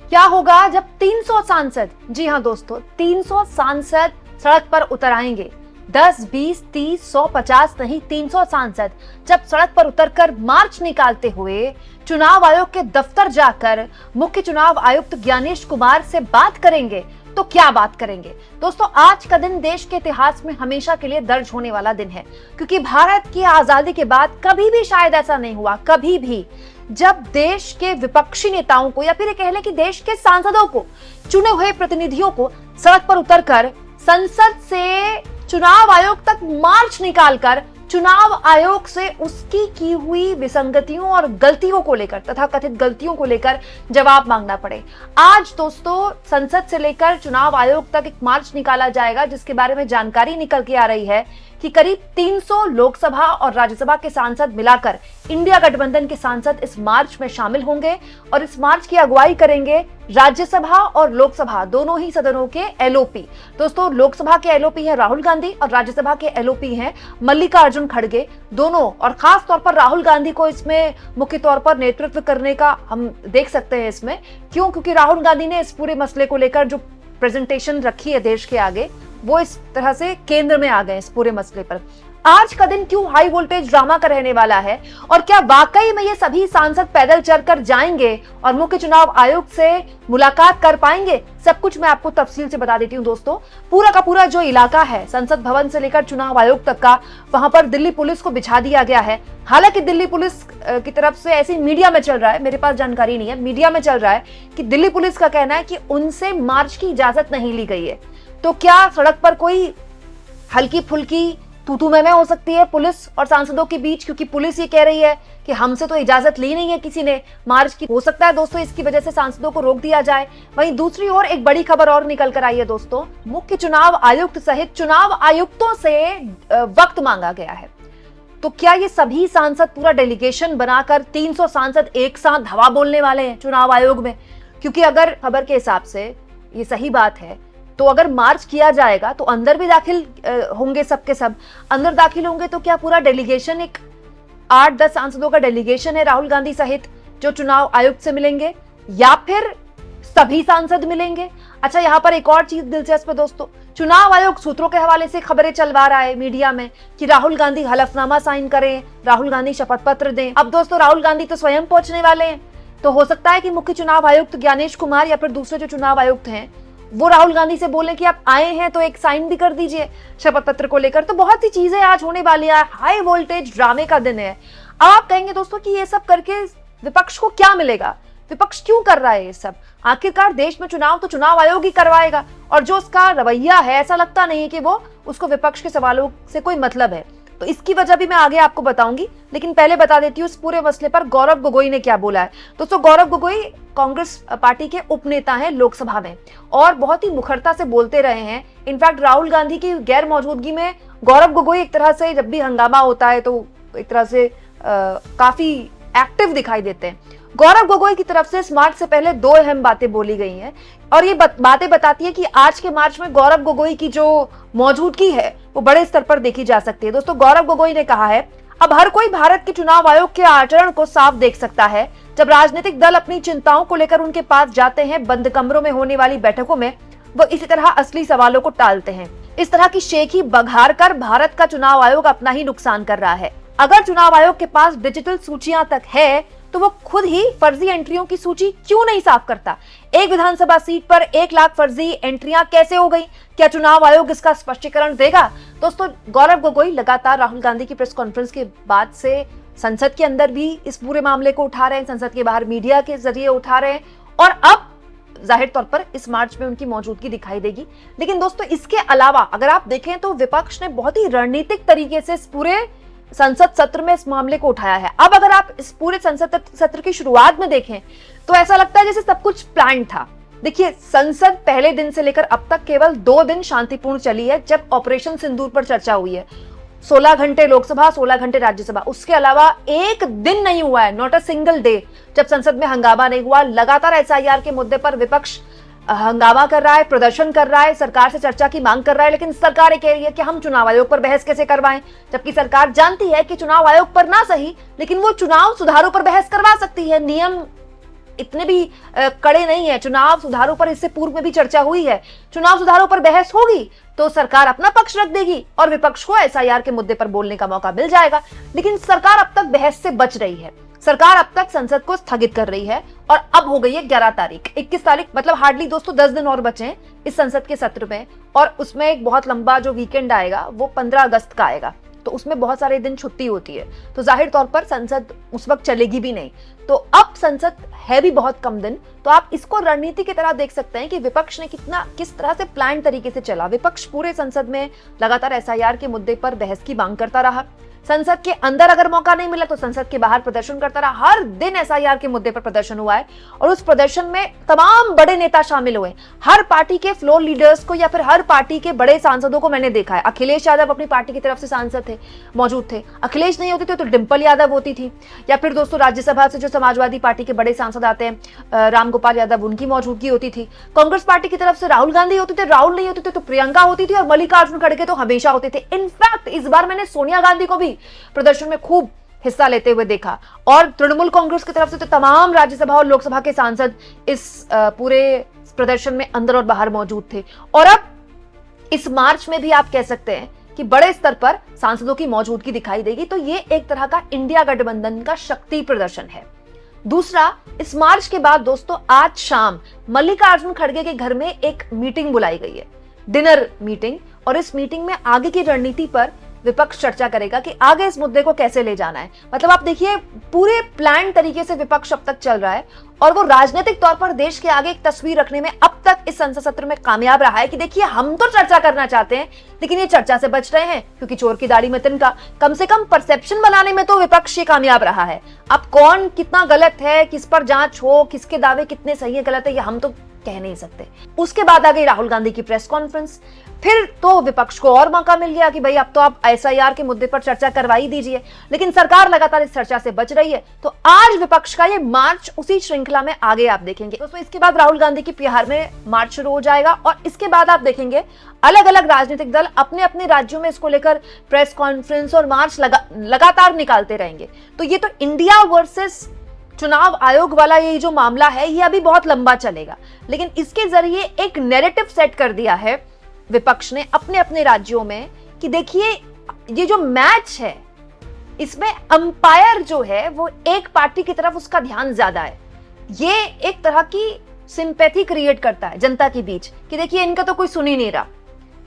क्या होगा जब 300 सांसद, जी हां दोस्तों, 300 सांसद सड़क पर उतर आएंगे। 10, 20, 30, 100, 50 नहीं, 300 सांसद जब सड़क पर उतरकर मार्च निकालते हुए चुनाव आयोग के दफ्तर जाकर मुख्य चुनाव आयुक्त ज्ञानेश कुमार से बात करेंगे, तो क्या बात करेंगे दोस्तों। आज का दिन देश के इतिहास में हमेशा के लिए दर्ज होने वाला दिन है, क्योंकि भारत की आजादी के बाद कभी भी शायद ऐसा नहीं हुआ, कभी भी, जब देश के विपक्षी नेताओं को या फिर कह लें कि देश के सांसदों को, चुने हुए प्रतिनिधियों को सड़क पर उतरकर संसद से चुनाव आयोग तक मार्च निकालकर चुनाव आयोग से उसकी की हुई विसंगतियों और गलतियों को लेकर, तथा कथित गलतियों को लेकर जवाब मांगना पड़े। आज दोस्तों संसद से लेकर चुनाव आयोग तक एक मार्च निकाला जाएगा, जिसके बारे में जानकारी निकल के आ रही है कि करीब 300 लोकसभा और राज्यसभा के सांसद मिलाकर इंडिया गठबंधन के सांसद इस मार्च में शामिल होंगे और इस मार्च की अगुवाई करेंगे राज्यसभा और लोकसभा दोनों ही सदनों के एलओपी। दोस्तों लोकसभा के एलओपी है राहुल गांधी और राज्यसभा के एलओपी हैं मल्लिकार्जुन खड़गे दोनों, और खास तौर पर राहुल गांधी को इसमें मुख्य तौर पर नेतृत्व करने का हम देख सकते हैं इसमें। क्यों? क्योंकि राहुल गांधी ने इस पूरे मसले को लेकर जो प्रेजेंटेशन रखी है देश के आगे, वो इस तरह से केंद्र में आ गए इस पूरे मसले पर। आज का दिन क्यों हाई वोल्टेज ड्रामा का रहने वाला है, और क्या वाकई में ये सभी सांसद पैदल चलकर जाएंगे और मुख्य चुनाव आयुक्त से मुलाकात कर पाएंगे, सब कुछ मैं आपको तफसील से बता देती हूं दोस्तों। पूरा का पूरा जो इलाका है संसद भवन से लेकर चुनाव आयोग तक का, वहां पर दिल्ली पुलिस को बिछा दिया गया है। हालांकि दिल्ली पुलिस की तरफ से ऐसी मीडिया में चल रहा है, मेरे पास जानकारी नहीं है, मीडिया में चल रहा है कि दिल्ली पुलिस का कहना है कि उनसे मार्च की इजाजत नहीं ली गई है। तो क्या सड़क पर कोई हल्की फुल्की तू मैं हो सकती है पुलिस और सांसदों के बीच, क्योंकि पुलिस ये कह रही है कि हमसे तो इजाजत ली नहीं है किसी ने मार्च की। हो सकता है दोस्तों इसकी वजह से सांसदों को रोक दिया जाए। वहीं दूसरी ओर एक बड़ी खबर और निकल कर आई है दोस्तों, मुख्य चुनाव आयुक्त सहित चुनाव आयुक्तों से वक्त मांगा गया है। तो क्या ये सभी सांसद पूरा डेलीगेशन बनाकर 300 सांसद एक साथ धावा बोलने वाले हैं चुनाव आयोग में? क्योंकि अगर खबर के हिसाब से ये सही बात है तो अगर मार्च किया जाएगा तो अंदर भी दाखिल होंगे, सबके सब अंदर दाखिल होंगे, तो क्या पूरा डेलीगेशन एक 8-10 सांसदों का डेलीगेशन है राहुल गांधी सहित जो चुनाव आयुक्त से मिलेंगे, या फिर सभी सांसद मिलेंगे? अच्छा, यहाँ पर एक और चीज दिलचस्प है दोस्तों, चुनाव आयोग सूत्रों के हवाले से खबरें चलवा रहा है मीडिया में कि राहुल गांधी हलफनामा साइन करें, राहुल गांधी शपथ पत्र दें। अब दोस्तों राहुल गांधी तो स्वयं पहुंचने वाले हैं, तो हो सकता है कि मुख्य चुनाव आयुक्त ज्ञानेश कुमार या फिर दूसरे जो चुनाव आयुक्त हैं वो राहुल गांधी से बोले कि आप आए हैं तो एक साइन भी कर दीजिए शपथ पत्र को लेकर। तो बहुत सी चीजें आज होने वाली है, हाई वोल्टेज ड्रामे का दिन है। अब आप कहेंगे दोस्तों कि ये सब करके विपक्ष को क्या मिलेगा, विपक्ष क्यों कर रहा है ये सब? आखिरकार देश में चुनाव तो चुनाव आयोग ही करवाएगा, और जो उसका रवैया है ऐसा लगता नहीं है कि वो उसको विपक्ष के सवालों से कोई मतलब है। तो इसकी वजह भी मैं आगे आपको बताऊंगी, लेकिन पहले बता देती हूँ इस पूरे मसले पर गौरव गोगोई ने क्या बोला है। दोस्तों गौरव गोगोई कांग्रेस पार्टी के उपनेता हैं लोकसभा में और बहुत ही मुखरता से बोलते रहे हैं। इनफैक्ट राहुल गांधी की गैर मौजूदगी में गौरव गोगोई एक तरह से जब भी हंगामा होता है तो एक तरह से काफी एक्टिव दिखाई देते हैं। गौरव गोगोई की तरफ से इस मार्च से पहले 2 अहम बातें बोली गई हैं और ये बातें बताती है कि आज के मार्च में गौरव गोगोई की जो मौजूदगी है वो बड़े स्तर पर देखी जा सकती है। दोस्तों गौरव गोगोई ने कहा है, अब हर कोई भारत के चुनाव आयोग के आचरण को साफ देख सकता है। जब राजनीतिक दल अपनी चिंताओं को लेकर उनके पास जाते हैं बंद कमरों में होने वाली बैठकों में, वो इसी तरह असली सवालों को टालते हैं। इस तरह की शेखी बघार कर भारत का चुनाव आयोग अपना ही नुकसान कर रहा है। अगर चुनाव आयोग के पास डिजिटल सूचियां तक है तो वो खुद ही फर्जी एंट्रियों की सूची क्यों नहीं साफ करता? एक विधानसभा सीट पर 1 लाख फर्जी एंट्रियां कैसे हो गई? क्या चुनाव आयोग इसका स्पष्टीकरण देगा? दोस्तों गौरव गोगोई लगातार राहुल गांधी की प्रेस कॉन्फ्रेंस के बाद से संसद के अंदर भी इस पूरे मामले को उठा रहे हैं, संसद के बाहर मीडिया के जरिए उठा रहे हैं, और अब जाहिर तौर पर इस मार्च में उनकी मौजूदगी दिखाई देगी। लेकिन दोस्तों इसके अलावा अगर आप देखें तो विपक्ष ने बहुत ही रणनीतिक तरीके से इस पूरे संसद सत्र में इस मामले को उठाया है। अब अगर आप इस पूरे संसद सत्र की शुरुआत में देखें तो ऐसा लगता है जैसे सब कुछ प्लान था। देखिए संसद पहले दिन से लेकर अब तक केवल 2 दिन शांतिपूर्ण चली है, जब ऑपरेशन सिंदूर पर चर्चा हुई है। 16 घंटे लोकसभा, 16 घंटे राज्यसभा, उसके अलावा एक दिन नहीं हुआ है, नॉट अ सिंगल डे, जब संसद में हंगामा नहीं हुआ। लगातार एसआईआर के मुद्दे पर विपक्ष हंगामा कर रहा है, प्रदर्शन कर रहा है, सरकार से चर्चा की मांग कर रहा है, लेकिन सरकार ये कह रही है कि हम चुनाव आयोग पर बहस कैसे करवाएं, जबकि सरकार जानती है कि चुनाव आयोग पर ना सही लेकिन वो चुनाव सुधारों पर बहस करवा सकती है, नियम इतने भी कड़े नहीं है। चुनाव सुधारों पर इससे पूर्व में भी चर्चा हुई है। चुनाव सुधारों पर बहस होगी तो सरकार अपना पक्ष रख देगी और विपक्ष को एसआईआर के मुद्दे पर बोलने का मौका मिल जाएगा। लेकिन सरकार अब तक बहस से बच रही है। सरकार अब तक संसद को स्थगित कर रही है और अब हो गई है 11 तारीख, 21 तारीख, मतलब हार्डली दोस्तों 10 दिन और बचे हैं इस संसद के सत्र में। और उसमें एक बहुत लंबा जो वीकेंड आएगा वो 15 अगस्त का आएगा, तो उसमें बहुत सारे दिन छुट्टी होती है, तो जाहिर तौर पर संसद उस वक्त चलेगी भी नहीं। तो अब संसद है भी बहुत कम दिन, तो आप इसको रणनीति की तरह देख सकते हैं कि विपक्ष ने किस तरह से प्लान तरीके से चला। विपक्ष पूरे संसद में लगातार एसआईआर के मुद्दे पर बहस की मांग करता रहा। संसद के अंदर अगर मौका नहीं मिला तो संसद के बाहर प्रदर्शन करता रहा। हर दिन एसआईआर के मुद्दे पर प्रदर्शन हुआ है और उस प्रदर्शन में तमाम बड़े नेता शामिल हुए। हर पार्टी के फ्लोर लीडर्स को या फिर हर पार्टी के बड़े सांसदों को मैंने देखा है। अखिलेश यादव अपनी पार्टी की तरफ से सांसद थे, मौजूद थे। अखिलेश नहीं होते थे तो डिंपल यादव होती थी, या फिर दोस्तों राज्यसभा से जो समाजवादी पार्टी के बड़े सांसद आते हैं रामगोपाल यादव, उनकी मौजूदगी होती थी। कांग्रेस पार्टी की तरफ से राहुल गांधी होते थे, राहुल नहीं होते थे तो प्रियंका होती थी और मल्लिकार्जुन खड़गे तो हमेशा होते थे। इनफैक्ट इस बार मैंने सोनिया गांधी को भी प्रदर्शन में खूब हिस्सा लेते हुए देखा। और तृणमूल कांग्रेस की तरफ से तो तमाम राज्यसभा और लोकसभा के सांसद इस पूरे प्रदर्शन में अंदर और बाहर मौजूद थे। और अब इस मार्च में भी आप कह सकते हैं कि बड़े स्तर पर सांसदों की मौजूदगी दिखाई देगी। तो ये एक तरह का इंडिया गठबंधन का शक्ति प्रदर्शन है। दूसरा, इस मार्च के बाद दोस्तों आज शाम मल्लिकार्जुन खड़गे के घर में एक मीटिंग बुलाई गई है, डिनर मीटिंग। और इस मीटिंग में आगे की रणनीति पर विपक्ष चर्चा करेगा कि आगे इस मुद्दे को कैसे ले जाना है। मतलब आप देखिए पूरे प्लान तरीके से विपक्ष अब तक चल रहा है और वो राजनीतिक तौर पर देश के आगे एक तस्वीर रखने में अब तक इस संसद सत्र में कामयाब रहा है कि देखिए हम तो चर्चा करना चाहते हैं लेकिन ये चर्चा से बच रहे हैं क्योंकि चोर की दाढ़ी में तिनका। कम से कम परसेप्शन बनाने में तो विपक्ष ये कामयाब रहा है। अब कौन कितना गलत है, किस पर जांच हो, किसके दावे कितने सही है गलत है, ये हम तो कह नहीं सकते। उसके बाद आ गई राहुल गांधी की प्रेस कॉन्फ्रेंस। फिर तो विपक्ष को और मौका मिल गया कि भाई अब तो आप एसआईआर के मुद्दे पर चर्चा करवा ही दीजिए, लेकिन सरकार लगातार इस चर्चा से बच रही है। तो आज विपक्ष का ये मार्च उसी श्रृंखला में आगे आप देखेंगे दोस्तों। इसके बाद राहुल गांधी की बिहार में मार्च शुरू हो जाएगा और इसके बाद आप देखेंगे अलग अलग राजनीतिक दल अपने अपने राज्यों में इसको लेकर प्रेस कॉन्फ्रेंस और मार्च लगातार निकालते रहेंगे। तो ये तो इंडिया वर्सेस चुनाव आयोग वाला ये जो मामला है ये अभी बहुत लंबा चलेगा, लेकिन इसके जरिए एक नैरेटिव सेट कर दिया है विपक्ष ने अपने अपने राज्यों में कि देखिए ये जो मैच है इसमें अंपायर जो है वो एक पार्टी की तरफ उसका ध्यान ज्यादा है। ये एक तरह की सिंपैथी क्रिएट करता है जनता के बीच कि देखिए इनका तो कोई सुन ही नहीं रहा।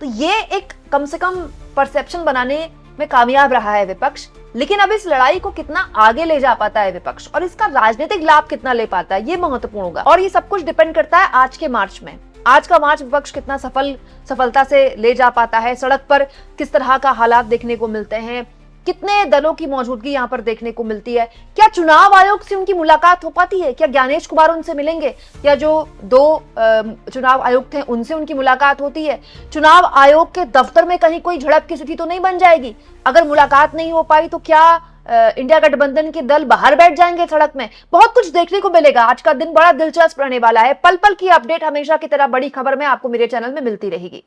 तो ये एक कम से कम परसेप्शन बनाने में कामयाब रहा है विपक्ष। लेकिन अब इस लड़ाई को कितना आगे ले जा पाता है विपक्ष और इसका राजनीतिक लाभ कितना ले पाता है ये महत्वपूर्ण होगा। और ये सब कुछ डिपेंड करता है आज के मार्च में। आज का मार्च विपक्ष कितना सफलता से ले जा पाता है, सड़क पर किस तरह का हालात देखने को मिलते हैं, कितने दलों की मौजूदगी यहाँ पर देखने को मिलती है, क्या चुनाव आयोग से उनकी मुलाकात हो पाती है, क्या ज्ञानेश कुमार उनसे मिलेंगे या जो दो चुनाव आयुक्त हैं उनसे उनकी मुलाकात होती है, चुनाव आयोग के दफ्तर में कहीं कोई झड़प की स्थिति तो नहीं बन जाएगी। अगर मुलाकात नहीं हो पाई तो क्या इंडिया गठबंधन के दल बाहर बैठ जाएंगे सड़क में। बहुत कुछ देखने को मिलेगा। आज का दिन बड़ा दिलचस्प रहने वाला है। पल पल की अपडेट हमेशा की तरह बड़ी खबर में आपको मेरे चैनल में मिलती रहेगी।